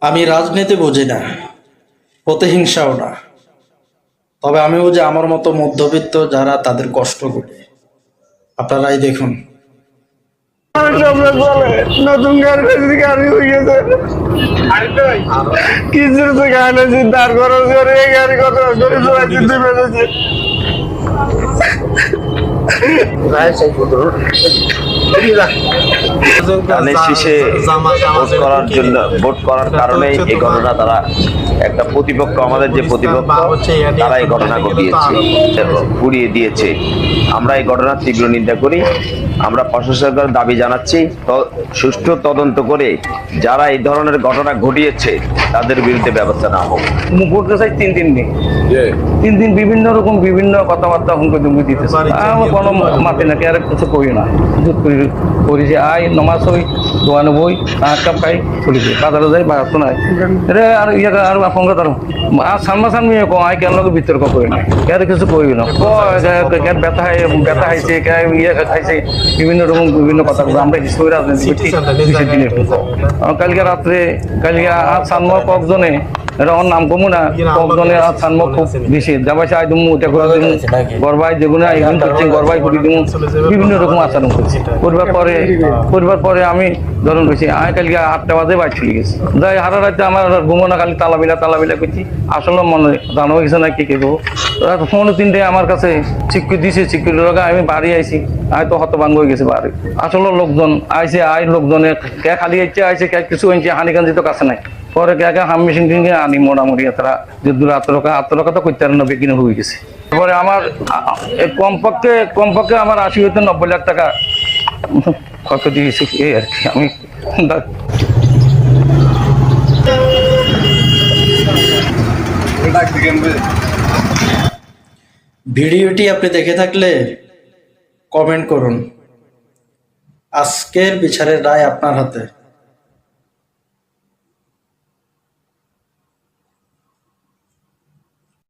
আমি রাজনীতি বুঝি না, প্রতিহিংসাও না। তবে আমি বুঝি আমার মতো মধ্যবিত্ত যারা, তাদের কষ্টগুলি। আপনারাই দেখুন। নতুন গাড়ি হয়ে গেছে, কিছু তো গাড়ি দাঁড় খরচ করে এই গাড়ি কত করে চলাইতে বেড়েছে। ধানের শীষে ভোট করার কারণে এই ঘটনা, তারা একটা প্রতিপক্ষ, আমাদের যে প্রতিপক্ষ তারা এই ঘটনা ঘটিয়েছে, পুড়িয়ে দিয়েছে। আমরা এই ঘটনার তীব্র নিন্দা করি। আমরা প্রশাসনের দাবি জানাচ্ছি সুষ্ঠু তদন্ত করে যারা এই ধরনের ঘটনা ঘটিয়েছে তাদের বিরুদ্ধে ব্যবস্থা নেওয়া হোক। করতে চাই তিন দিন বিভিন্ন রকম বিভিন্ন কথাবার্তা হুমকি দুমকি দিতেছে, কোনো মাতে নাকি আর কিছু করি না, করি যে আয় নমাজ হই দোয়ানো বই আট কাপ খাই চলিছে বাজারে যাই বাজার তো নাই রে আর ইয়ে আর আপনার তার আর সামনা সামনি আয় কেন লোক বিতর্ক করি না, কে কিছু করি না, ব্যথা খাইছে কে ইয়ে খাইছে বিভিন্ন রকম বিভিন্ন কথা। আমরা হিসেবে রাজনীতি দিনের কালকে রাত্রে কালকে আর সানমা ককজনে এটা ওর নাম কমু না, ককজনে আর সানমা খুব বেশি যাবাই আই দিমু এটা করে দিমু গরবাই যেগুলো ইভেন্ট করছে গরবাই করে দিমু বিভিন্ন রকম আচরণ করছে। পরিবার পরে আমি ধরুন কইছি আমি কালকে 8টা বাজে বাইর চলে গেছি, যাই হারা রাতে আমার ঘুমো না, খালি তালাবিলা করছি। আসলে মনে জানা হয়ে গেছে না কি কেবো ফোন 3টে আমার কাছে স্বীকৃতি দিছে, স্বীকৃতি লগা আমি বাড়ি আইছি, আমি তো হতভাঙ্গ হয়ে গেছি বাড়ি। আসলে লোকজন আইছে, লোকজনে কে খালি আইছে কে কিছু আনছে, হানিকান্দি তো কাছে নাই। পরে কে হাম মেশিন কিনে আনি মোটামুটি তারা যে দূর আত্মরক্ষা তো করতে না বেকিনে হয়ে গেছে। তারপরে আমার কমপক্ষে আমার 80 হইতে 90 লাখ টাকা ক্ষয়ক্ষতি হয়েছে এই আর কি। আমি ভিডিওটি আপনি দেখে থাকলে কমেন্ট করুন। আজকের বিচারের রায় আপনার হাতে।